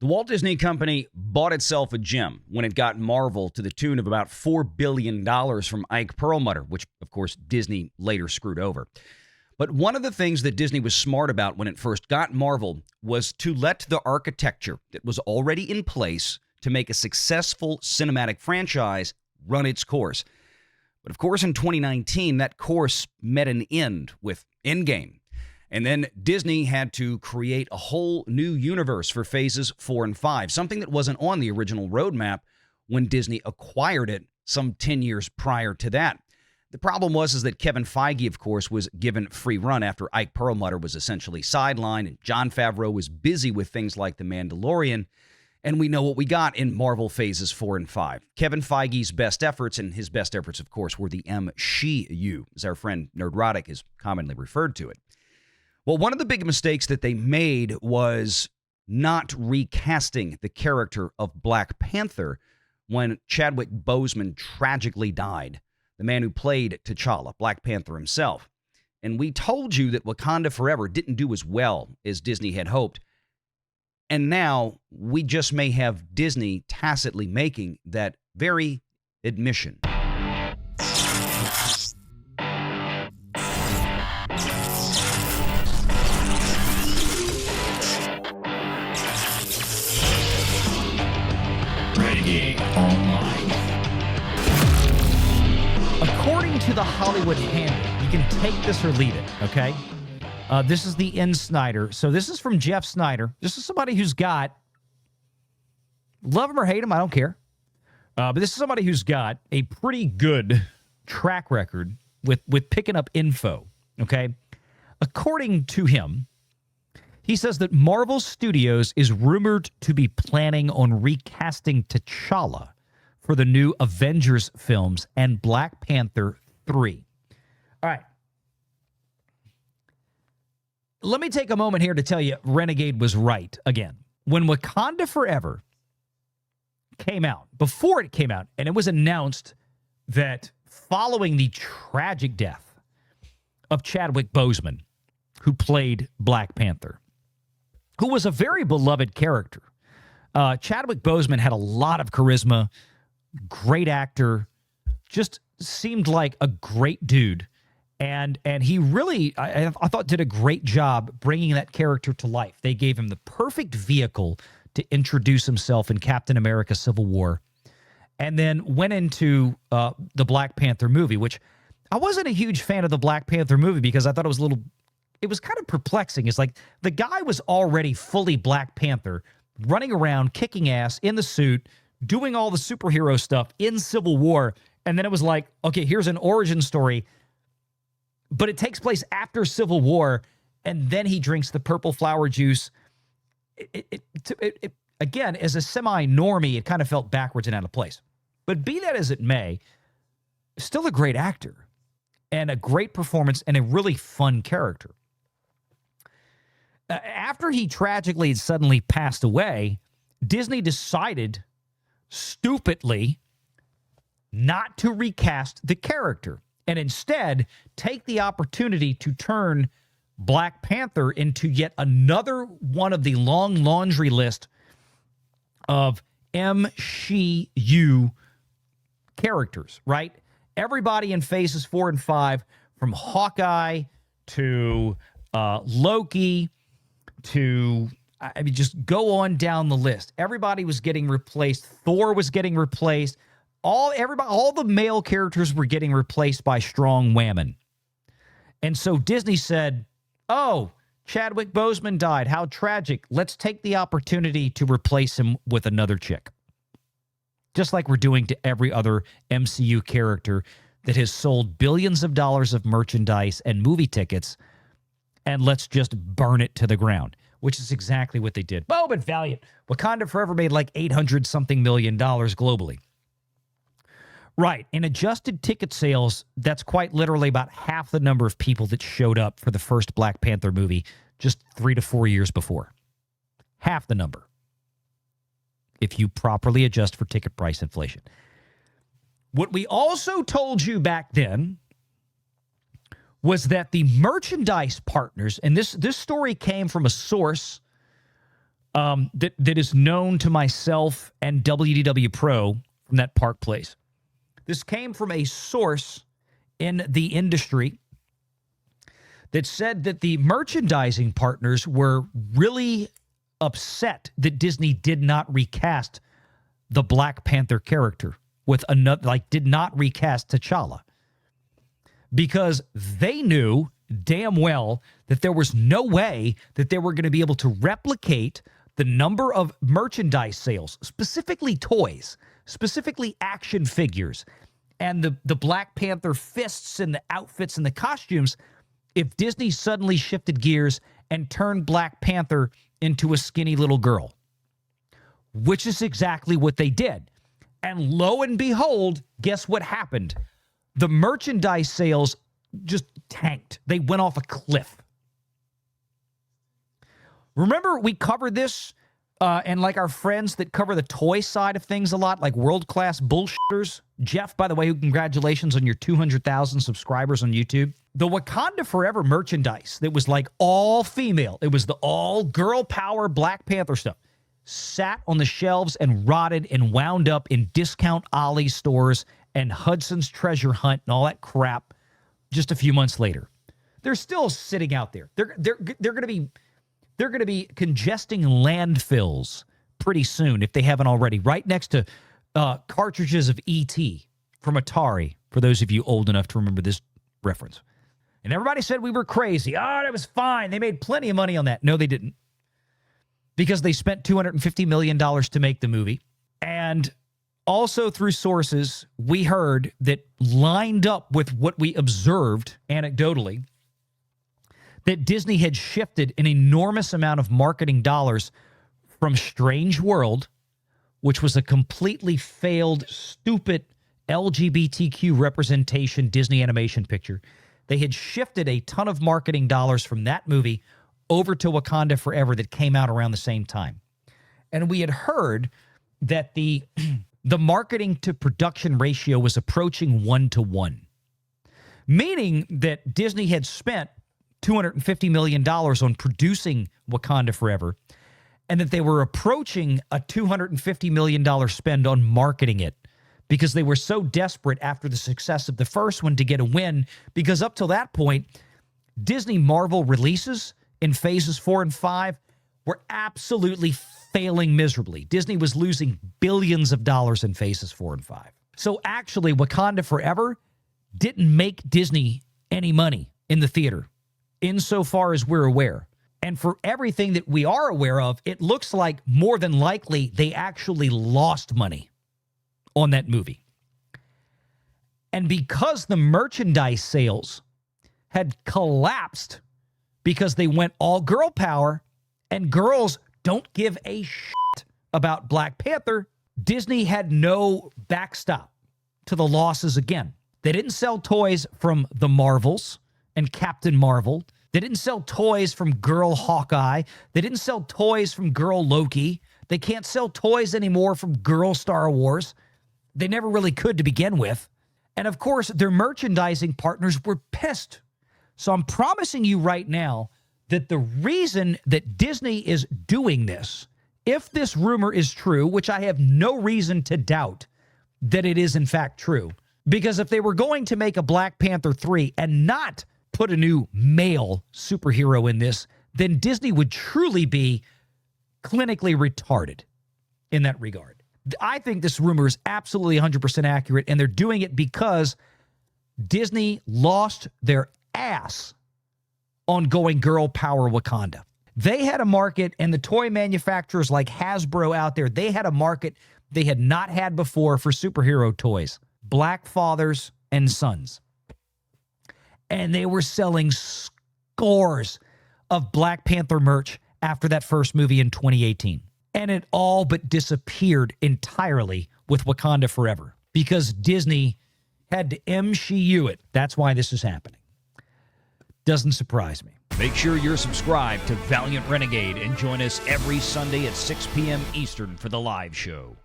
The Walt Disney Company bought itself a gem when it got Marvel to the tune of about $4 billion from Ike Perlmutter, which, of course, Disney later screwed over. But one of the things that Disney was smart about when it first got Marvel was to let the architecture that was already in place to make a successful cinematic franchise run its course. But of course, in 2019, that course met an end with Endgame. And then Disney had to create a whole new universe for phases 4 and 5, something that wasn't on the original roadmap when Disney acquired it some 10 years prior to that. The problem was that Kevin Feige, of course, was given free run after Ike Perlmutter was essentially sidelined, and Jon Favreau was busy with things like The Mandalorian. And we know what we got in Marvel phases 4 and 5. Kevin Feige's best efforts, and his best efforts, of course, were the MCU, as our friend Nerdrotic has commonly referred to it. Well, one of the big mistakes that they made was not recasting the character of Black Panther when Chadwick Boseman tragically died, the man who played T'Challa, Black Panther himself. And we told you that Wakanda Forever didn't do as well as Disney had hoped. And now we just may have Disney tacitly making that very admission. Online. According to the Hollywood Handbook, you can take this or leave it, okay? This is the N. Snyder. So this is from Jeff Snyder. This is somebody who's got, love him or hate him, I don't care. But this is somebody who's got a pretty good track record with picking up info, okay? According to him, he says that Marvel Studios is rumored to be planning on recasting T'Challa for the new Avengers films and Black Panther 3. All right. Let me take a moment here to tell you Renegade was right again. When Wakanda Forever came out, before it came out, and it was announced that following the tragic death of Chadwick Boseman, who played Black Panther, who was a very beloved character. Chadwick Boseman had a lot of charisma, great actor, just seemed like a great dude. And he really, I thought, did a great job bringing that character to life. They gave him the perfect vehicle to introduce himself in Captain America Civil War, and then went into the Black Panther movie, which I wasn't a huge fan of the Black Panther movie because I thought it was it was kind of perplexing. It's like the guy was already fully Black Panther, running around, kicking ass in the suit, doing all the superhero stuff in Civil War. And then it was like, okay, here's an origin story, but it takes place after Civil War, and then he drinks the purple flower juice. Again, as a semi-normie, it kind of felt backwards and out of place. But be that as it may, still a great actor and a great performance and a really fun character. After he tragically and suddenly passed away, Disney decided, stupidly, not to recast the character and instead take the opportunity to turn Black Panther into yet another one of the long laundry list of MCU characters, right? Everybody in phases 4 and 5, from Hawkeye to Loki to, I mean, just go on down the list. Everybody was getting replaced. Thor was getting replaced. All the male characters were getting replaced by strong women. And so Disney said, oh, Chadwick Boseman died. How tragic. Let's take the opportunity to replace him with another chick. Just like we're doing to every other MCU character that has sold billions of dollars of merchandise and movie tickets, and let's just burn it to the ground, which is exactly what they did. Oh, but Valiant. Wakanda Forever made like $800-something million globally. Right. In adjusted ticket sales, that's quite literally about half the number of people that showed up for the first Black Panther movie just 3 to 4 years before. Half the number, if you properly adjust for ticket price inflation. What we also told you back then was that the merchandise partners, and this story came from a source that is known to myself and WDW Pro from that Park Place. This came from a source in the industry that said that the merchandising partners were really upset that Disney did not recast the Black Panther character with another, like did not recast T'Challa, because they knew damn well that there was no way that they were going to be able to replicate the number of merchandise sales, specifically toys, specifically action figures, and the Black Panther fists and the outfits and the costumes if Disney suddenly shifted gears and turned Black Panther into a skinny little girl, which is exactly what they did. And lo and behold, guess what happened? The merchandise sales just tanked. They went off a cliff. Remember, we covered this, and like our friends that cover the toy side of things a lot, like world-class bullshitters. Jeff, by the way, congratulations on your 200,000 subscribers on YouTube. The Wakanda Forever merchandise that was like all female, it was the all girl power Black Panther stuff, sat on the shelves and rotted and wound up in discount Ollie stores and Hudson's Treasure Hunt and all that crap just a few months later. They're still sitting out there. They're going to be congesting landfills pretty soon if they haven't already, right next to cartridges of E.T. from Atari, for those of you old enough to remember this reference. And everybody said we were crazy. Oh, that was fine. They made plenty of money on that. No, they didn't. Because they spent $250 million to make the movie. And also through sources, we heard that lined up with what we observed anecdotally, that Disney had shifted an enormous amount of marketing dollars from Strange World, which was a completely failed, stupid LGBTQ representation Disney animation picture. They had shifted a ton of marketing dollars from that movie over to Wakanda Forever that came out around the same time. And we had heard that the marketing to production ratio was approaching 1-to-1, meaning that Disney had spent $250 million on producing Wakanda Forever, and that they were approaching a $250 million spend on marketing it because they were so desperate after the success of the first one to get a win, because up till that point, Disney Marvel releases in phases 4 and 5 were absolutely failing miserably. Disney was losing billions of dollars in phases 4 and 5. So actually, Wakanda Forever didn't make Disney any money in the theater, insofar as we're aware. And for everything that we are aware of, it looks like more than likely they actually lost money on that movie. And because the merchandise sales had collapsed because they went all girl power, and girls don't give a shit about Black Panther, Disney had no backstop to the losses again. They didn't sell toys from the Marvels and Captain Marvel. They didn't sell toys from Girl Hawkeye. They didn't sell toys from Girl Loki. They can't sell toys anymore from Girl Star Wars. They never really could to begin with. And of course, their merchandising partners were pissed. So I'm promising you right now that the reason that Disney is doing this, if this rumor is true, which I have no reason to doubt that it is in fact true, because if they were going to make a Black Panther 3 and not put a new male superhero in this, then Disney would truly be clinically retarded in that regard. I think this rumor is absolutely 100% accurate, and they're doing it because Disney lost their ass on going girl power Wakanda. They had a market, and the toy manufacturers like Hasbro out there, they had a market they had not had before for superhero toys. Black fathers and sons. And they were selling scores of Black Panther merch after that first movie in 2018. And it all but disappeared entirely with Wakanda Forever because Disney had to MCU it. That's why this is happening. Doesn't surprise me. Make sure you're subscribed to Valiant Renegade and join us every Sunday at 6 p.m. Eastern for the live show.